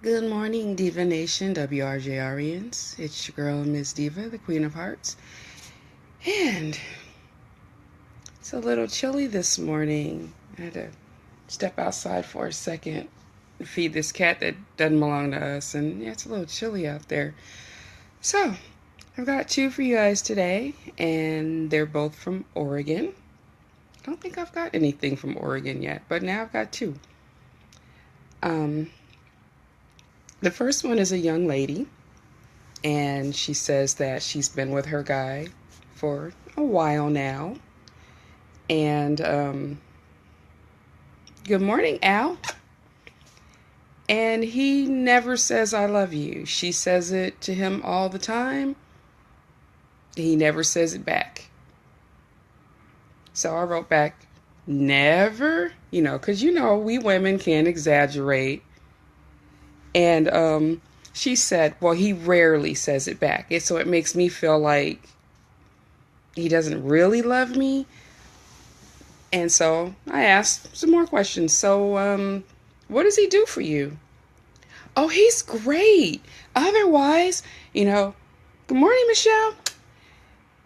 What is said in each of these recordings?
Good morning, Diva Nation, WRJRians. It's your girl, Miss Diva, the Queen of Hearts. And it's a little chilly this morning. I had to step outside for a second to feed this cat that doesn't belong to us. And yeah, it's a little chilly out there. So, I've got two for you guys today, and they're both from Oregon. I don't think I've got anything from Oregon yet, but now I've got two. Um, the first one is a young lady, and she says that she's been with her guy for a while now. And good morning, Al. And he never says, I love you. She says it to him all the time. He never says it back. So I wrote back, never, because we women can exaggerate. And she said, well, he rarely says it back. So it makes me feel like he doesn't really love me. And so I asked some more questions. So, what does he do for you? Oh, he's great. Otherwise, good morning, Michelle.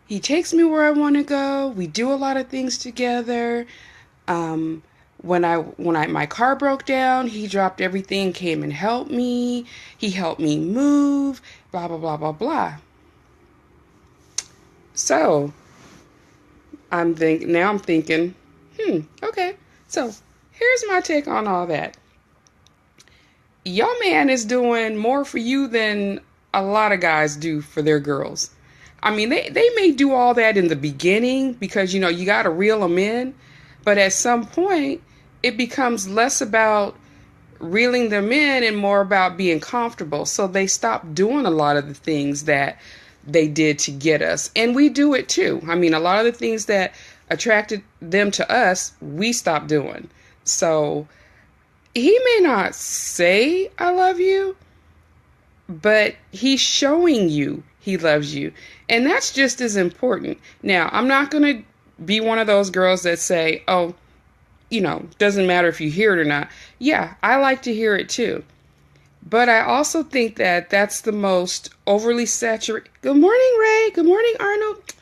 He takes me where I want to go. We do a lot of things together. When my car broke down, he dropped everything, came and helped me. He helped me move, blah, blah, blah, blah, blah. So I'm thinking, okay. So here's my take on all that. Your man is doing more for you than a lot of guys do for their girls. I mean, they may do all that in the beginning because, you got to reel them in. But at some point, it becomes less about reeling them in and more about being comfortable. So they stop doing a lot of the things that they did to get us. And we do it too. I mean, a lot of the things that attracted them to us, we stopped doing. So he may not say, I love you, but he's showing you he loves you. And that's just as important. Now, I'm not going to be one of those girls that say, oh, doesn't matter if you hear it or not. Yeah, I like to hear it too. But I also think that that's the most overly saturated. Good morning, Ray. Good morning, Arnold.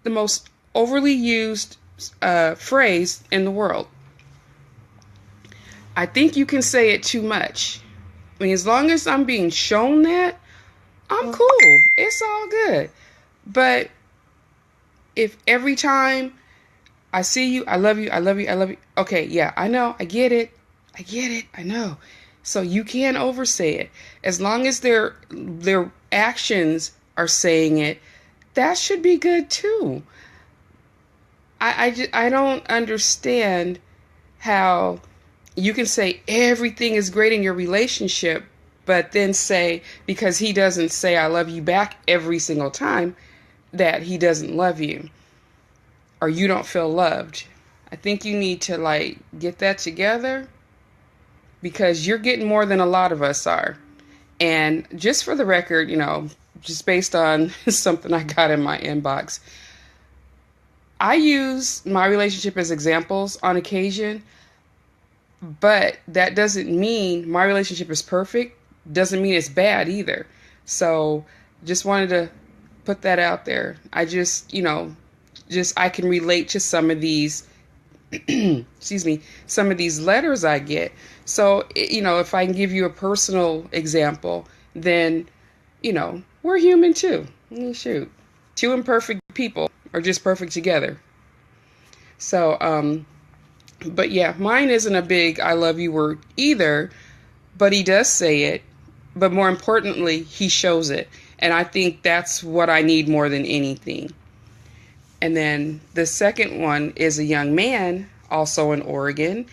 The most overly used phrase in the world. I think you can say it too much. I mean, as long as I'm being shown that, I'm cool. It's all good. But if every time I see you, I love you, I love you, I love you. Okay, yeah, I know, I get it, I know. So you can't oversay it. As long as their actions are saying it, that should be good too. I don't understand how you can say everything is great in your relationship, but then say, because he doesn't say I love you back every single time, that he doesn't love you or you don't feel loved. I think you need to get that together because you're getting more than a lot of us are. And just for the record, just based on something I got in my inbox, I use my relationship as examples on occasion, but that doesn't mean my relationship is perfect. Doesn't mean it's bad either. So just wanted to put that out there. I just I can relate to some of these, excuse me, some of these letters I get. So, if I can give you a personal example, then, we're human too. Shoot. Two imperfect people are just perfect together. So, but yeah, mine isn't a big I love you word either, but he does say it. But more importantly, he shows it. And I think that's what I need more than anything. And then the second one is a young man, also in Oregon,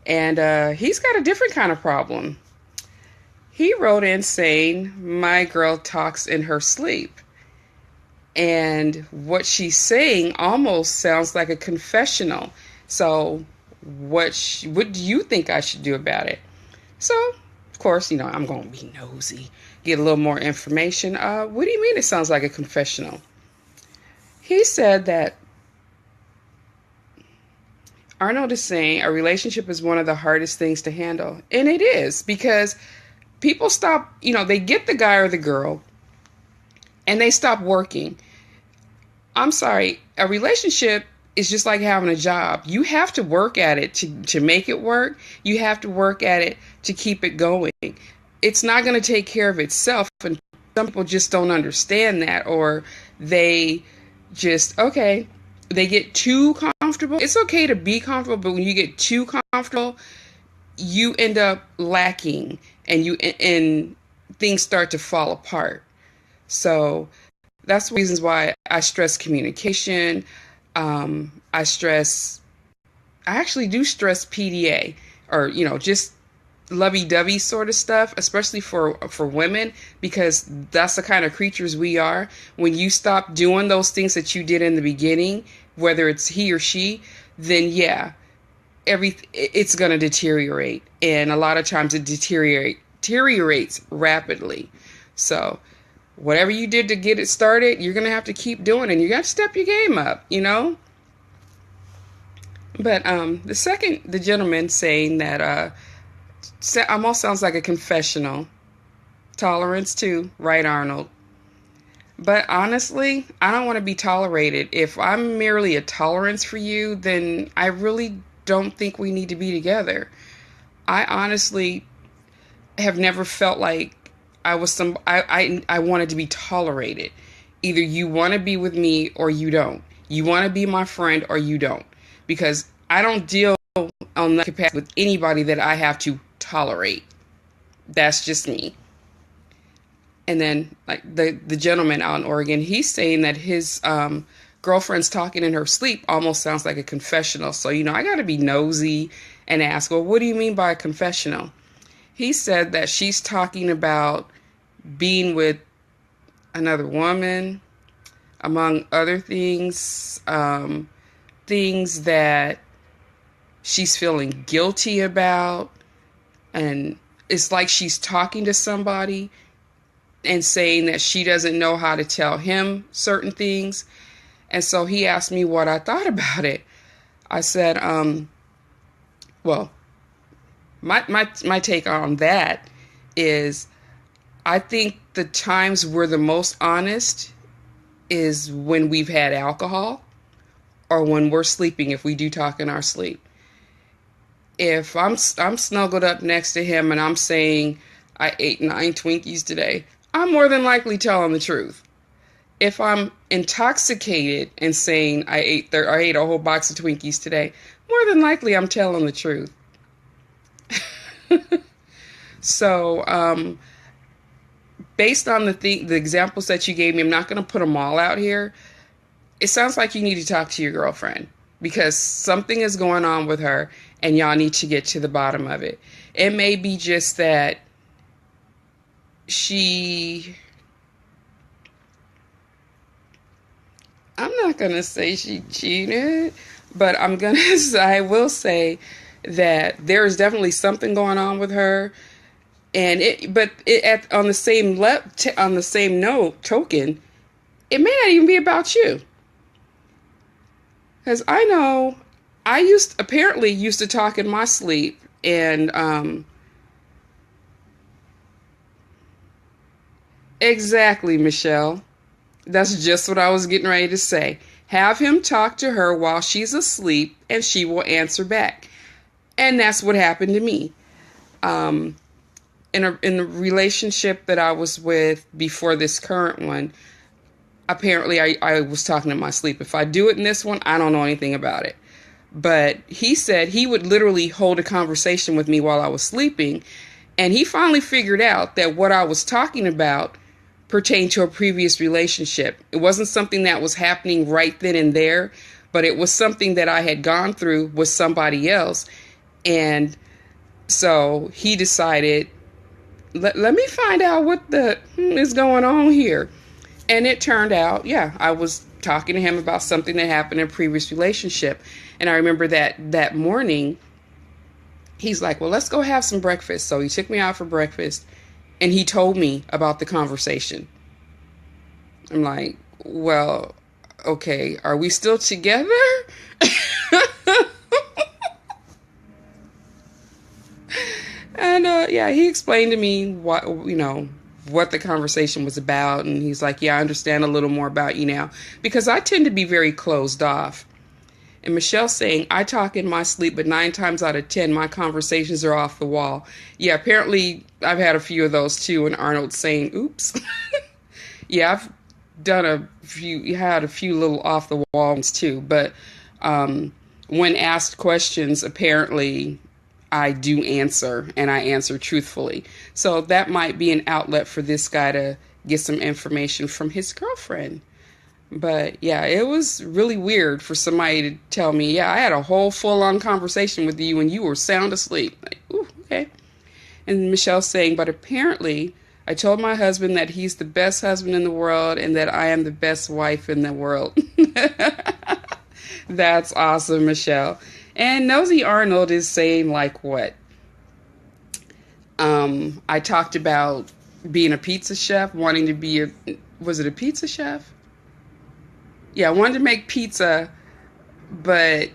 and he's got a different kind of problem. He wrote in saying, my girl talks in her sleep. And what she's saying almost sounds like a confessional. So what do you think I should do about it? So, of course, I'm going to be nosy, get a little more information. What do you mean it sounds like a confessional? He said that Arnold is saying a relationship is one of the hardest things to handle. And it is, because people stop, they get the guy or the girl and they stop working. I'm sorry, a relationship is just like having a job. You have to work at it to make it work. You have to work at it to keep it going. It's not going to take care of itself. And some people just don't understand that, or they just, okay, they get too comfortable. It's okay to be comfortable, but when you get too comfortable, you end up lacking and things start to fall apart. So that's the reasons why I stress communication. I actually do stress PDA, or, just lovey-dovey sort of stuff, especially for women, because that's the kind of creatures we are. When you stop doing those things that you did in the beginning, whether it's he or she, then yeah, it's going to deteriorate. And a lot of times it deteriorates rapidly. So whatever you did to get it started, you're going to have to keep doing it. And you got to step your game up, But the gentleman saying that almost sounds like a confessional. Tolerance too, right, Arnold? But honestly, I don't want to be tolerated. If I'm merely a tolerance for you, then I really don't think we need to be together. I honestly have never felt like I wanted to be tolerated. Either you want to be with me or you don't. You want to be my friend or you don't. Because I don't deal on that capacity with anybody that I have to tolerate. That's just me. And then, like the gentleman out in Oregon, he's saying that his girlfriend's talking in her sleep almost sounds like a confessional. So, I got to be nosy and ask, well, what do you mean by a confessional? He said that she's talking about being with another woman, among other things, things that she's feeling guilty about. And it's like she's talking to somebody and saying that she doesn't know how to tell him certain things. And so he asked me what I thought about it. I said, well, my take on that is, I think the times we're the most honest is when we've had alcohol or when we're sleeping, if we do talk in our sleep. If I'm snuggled up next to him and I'm saying I ate 9 Twinkies today, I'm more than likely telling the truth. If I'm intoxicated and saying I ate a whole box of Twinkies today, more than likely I'm telling the truth. So, based on the examples that you gave me, I'm not going to put them all out here. It sounds like you need to talk to your girlfriend, because something is going on with her and y'all need to get to the bottom of it. It may be just that I'm not going to say she cheated, but I will say that there is definitely something going on with her. And on the same note, token, it may not even be about you. Because I know I used to talk in my sleep, and exactly, Michelle. That's just what I was getting ready to say. Have him talk to her while she's asleep, and she will answer back. And that's what happened to me. In a relationship that I was with before this current one, apparently I was talking in my sleep. If I do it in this one, I don't know anything about it. But he said he would literally hold a conversation with me while I was sleeping. And he finally figured out that what I was talking about pertained to a previous relationship. It wasn't something that was happening right then and there, but it was something that I had gone through with somebody else. And so he decided, let me find out what is going on here. And it turned out, yeah, I was talking to him about something that happened in a previous relationship. And I remember that morning, he's like, well, let's go have some breakfast. So he took me out for breakfast and he told me about the conversation. I'm like, well, okay, are we still together? And yeah, he explained to me what the conversation was about, and he's like, "Yeah, I understand a little more about you now because I tend to be very closed off." And Michelle saying, "I talk in my sleep, but 9 times out of 10, my conversations are off the wall." Yeah, apparently I've had a few of those too. And Arnold saying, "Oops." Yeah, I've had a few little off the wall ones too. But when asked questions, apparently I do answer, and I answer truthfully. So that might be an outlet for this guy to get some information from his girlfriend. But yeah, it was really weird for somebody to tell me, "Yeah, I had a whole full on conversation with you and you were sound asleep." Like, ooh, okay. And Michelle saying, "But apparently I told my husband that he's the best husband in the world and that I am the best wife in the world." That's awesome, Michelle. And Nosy Arnold is saying, like, what? I talked about being a pizza chef, wanting to be was it a pizza chef? Yeah, I wanted to make pizza, but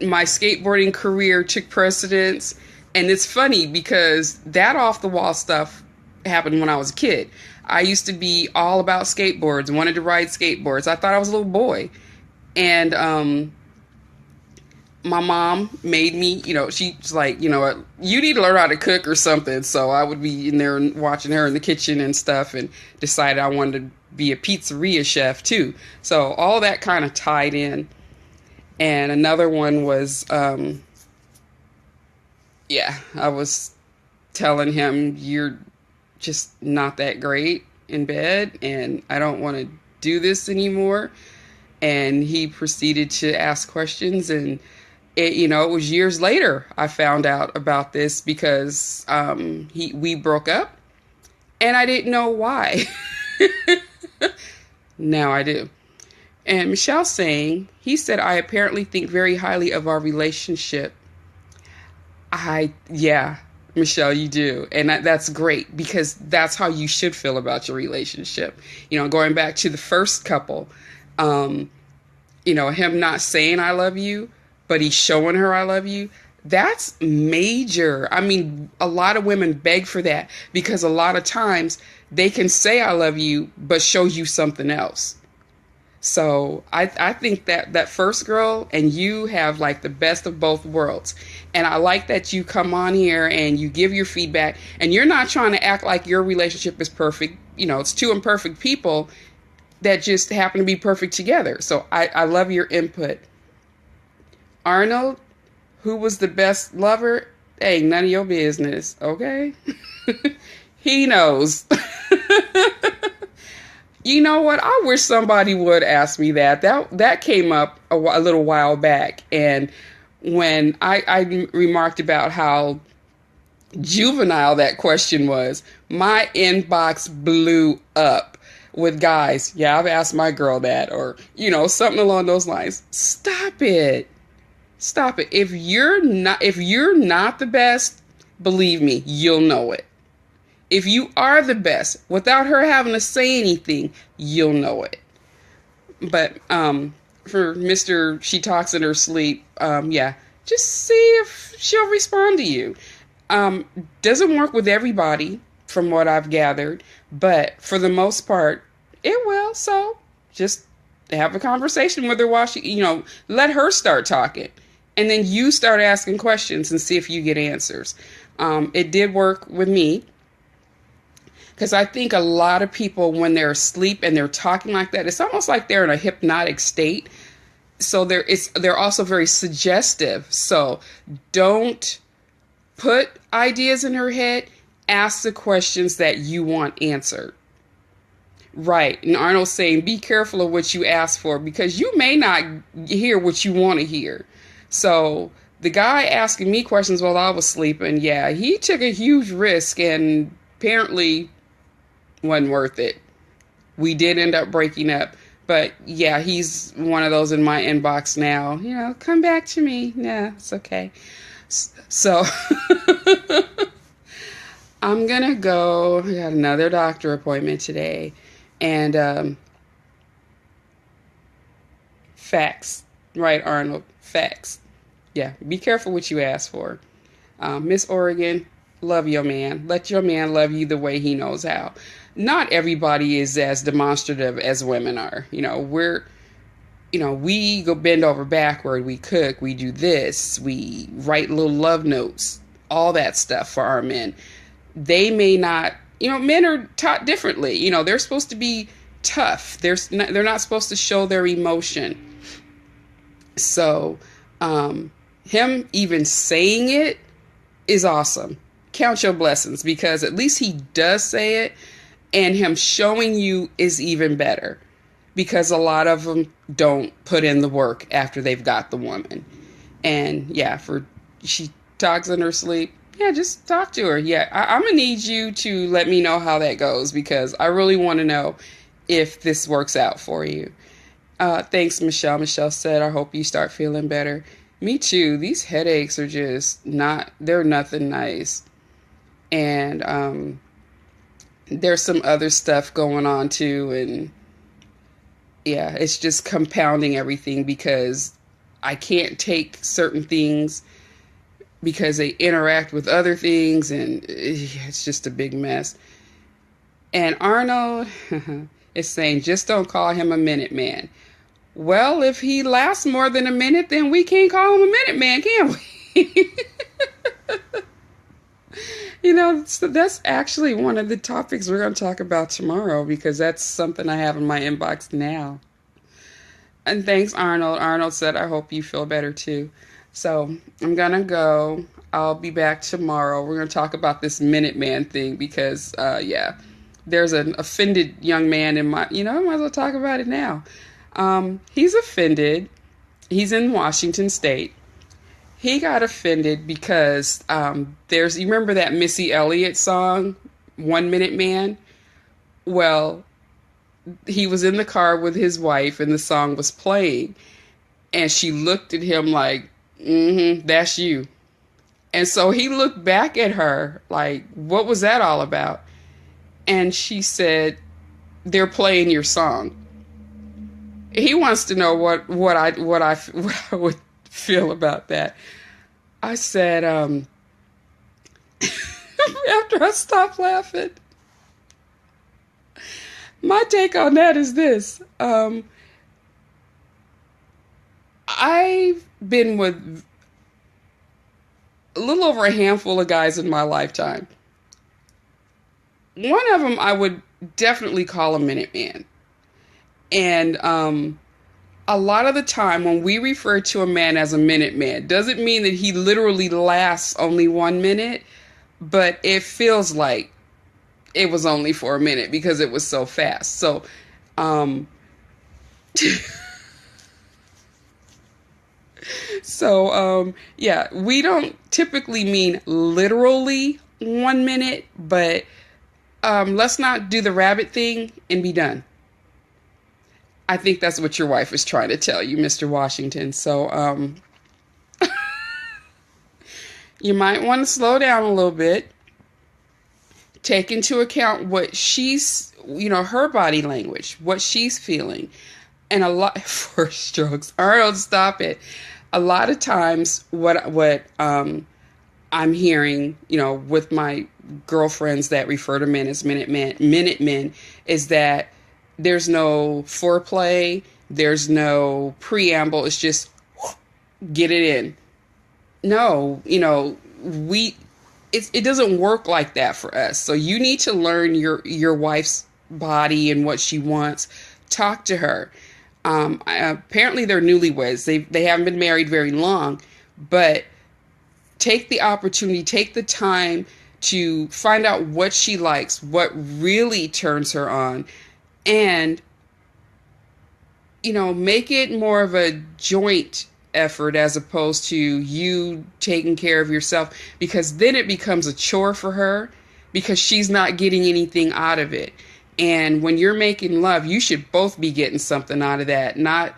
my skateboarding career took precedence. And it's funny because that off the wall stuff happened when I was a kid. I used to be all about skateboards, wanted to ride skateboards. I thought I was a little boy. And my mom made me, she's like, you need to learn how to cook or something. So I would be in there and watching her in the kitchen and stuff, and decided I wanted to be a pizzeria chef too. So all that kind of tied in. And another one was, I was telling him, "You're just not that great in bed, and I don't want to do this anymore." And he proceeded to ask questions, and it was years later I found out about this because we broke up, and I didn't know why. Now I do. And Michelle saying, he said, "I apparently think very highly of our relationship." Yeah, Michelle, you do. And that's great because that's how you should feel about your relationship. Going back to the first couple, him not saying "I love you," but he's showing her "I love you." That's major. I mean, a lot of women beg for that because a lot of times they can say "I love you," but show you something else. So I think that first girl and you have like the best of both worlds. And I like that you come on here and you give your feedback, and you're not trying to act like your relationship is perfect. It's two imperfect people that just happen to be perfect together. So I love your input. Arnold, who was the best lover? Hey, none of your business, okay? He knows. You know what? I wish somebody would ask me that. That came up a little while back. And when I remarked about how juvenile that question was, my inbox blew up with guys. "Yeah, I've asked my girl that," or, something along those lines. Stop it. Stop it. If you're not the best, believe me, you'll know it. If you are the best, without her having to say anything, you'll know it. But for Mr. She talks in her sleep, just see if she'll respond to you. Doesn't work with everybody, from what I've gathered, but for the most part, it will. So just have a conversation with her while let her start talking. And then you start asking questions and see if you get answers. It did work with me. Because I think a lot of people, when they're asleep and they're talking like that, it's almost like they're in a hypnotic state. So they're also very suggestive. So don't put ideas in her head. Ask the questions that you want answered. Right. And Arnold's saying, be careful of what you ask for because you may not hear what you want to hear. So the guy asking me questions while I was sleeping, yeah, he took a huge risk and apparently wasn't worth it. We did end up breaking up, but yeah, he's one of those in my inbox now. Come back to me. Nah, it's okay. So I'm gonna go. I got another doctor appointment today, and facts, right, Arnold? Facts. Yeah, be careful what you ask for. Miss Oregon, Love your man. Let your man love you the way he knows how. Not everybody is as demonstrative as women are. We go bend over backward, we cook, we do this, we write little love notes, all that stuff for our men. They may not, men are taught differently. They're supposed to be tough. They're not supposed to show their emotion. So, him even saying it is awesome. Count your blessings, because at least he does say it, and him showing you is even better, because a lot of them don't put in the work after they've got the woman. And yeah, she talks in her sleep. Yeah, just talk to her. Yeah, I'm gonna need you to let me know how that goes, because I really want to know if this works out for you. Thanks, Michelle. Michelle said, I hope you start feeling better. Me too. These headaches are just they're nothing nice. And there's some other stuff going on too. And yeah, it's just compounding everything, because I can't take certain things because they interact with other things, and it's just a big mess. And Arnold is saying, just don't call him a minute man. Well, if he lasts more than a minute, then we can't call him a minute man, can we? So that's actually one of the topics we're going to talk about tomorrow, because that's something I have in my inbox now. And thanks, Arnold. Arnold said, I hope you feel better too. So I'm going to go. I'll be back tomorrow. We're going to talk about this Minuteman thing, because, there's an offended young man in I might as well talk about it now. He's offended. He's in Washington State. He got offended because you remember that Missy Elliott song, 1 Minute Man? Well, he was in the car with his wife and the song was playing, and she looked at him like, that's you. And so he looked back at her like, what was that all about? And she said, they're playing your song. He wants to know what I would feel about that. I said, after I stopped laughing, my take on that is this. I've been with a little over a handful of guys in my lifetime. One of them I would definitely call a minute man. And a lot of the time when we refer to a man as a minute man, doesn't mean that he literally lasts only 1 minute, but it feels like it was only for a minute because it was so fast. So, we don't typically mean literally 1 minute, but let's not do the rabbit thing and be done. I think that's what your wife is trying to tell you, Mr. Washington. So, you might want to slow down a little bit. Take into account what she's, her body language, what she's feeling. And a lot, 4 strokes. Arnold, stop it. A lot of times what I'm hearing, with my girlfriends that refer to men as minute men, is that there's no foreplay, there's no preamble, it's just get it in. No, it doesn't work like that for us. So you need to learn your wife's body and what she wants. Talk to her. Apparently they're newlyweds. They haven't been married very long, but take the opportunity, take the time to find out what she likes, what really turns her on, and, make it more of a joint effort as opposed to you taking care of yourself, because then it becomes a chore for her because she's not getting anything out of it. And when you're making love, you should both be getting something out of that, not,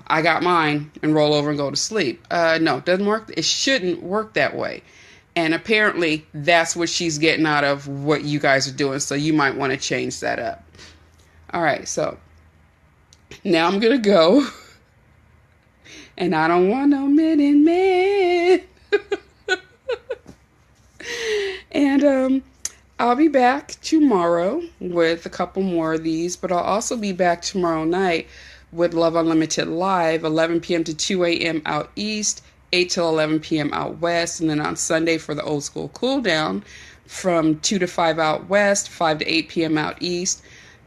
I got mine and roll over and go to sleep. No, it doesn't work. It shouldn't work that way. And apparently that's what she's getting out of what you guys are doing. So you might want to change that up. All right, so now I'm going to go. And I don't want no minute man. And I'll be back tomorrow with a couple more of these, but I'll also be back tomorrow night with Love Unlimited Live, 11 p.m. to 2 a.m. out east, 8 till 11 p.m. out west, and then on Sunday for the old school cool down from 2 to 5 out west, 5 to 8 p.m. out east.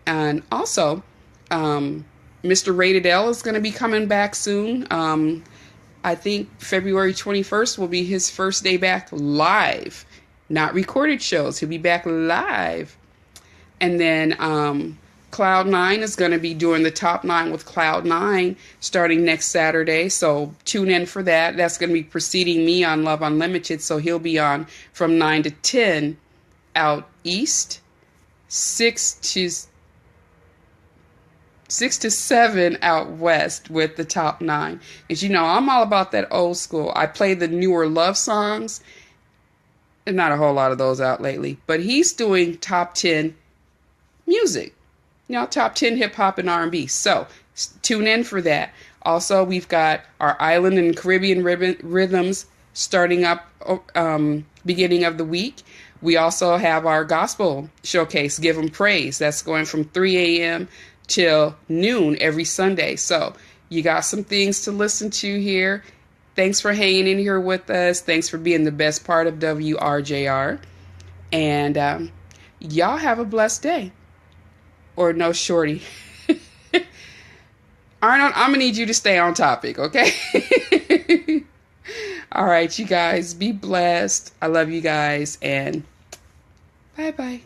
And also, Mr. Rated L is going to be coming back soon. I think February 21st will be his first day back live, not recorded shows. He'll be back live. And then Cloud9 is going to be doing the top 9 with Cloud9 starting next Saturday. So tune in for that. That's going to be preceding me on Love Unlimited. So he'll be on from 9 to 10 out east, 6 to 7 out west with the top 9. As you know, I'm all about that old school. I play the newer love songs. There's not a whole lot of those out lately, but he's doing top 10 music. Top 10 hip hop and R&B. So tune in for that. Also, we've got our Island and Caribbean rhythms starting up beginning of the week. We also have our gospel showcase, Give 'em Praise. That's going from 3 a.m. till noon every Sunday. So you got some things to listen to here. Thanks for hanging in here with us. Thanks for being the best part of WRJR. And y'all have a blessed day. Or no, Shorty. Arnold, I'm going to need you to stay on topic, okay? All right, you guys, be blessed. I love you guys, and bye-bye.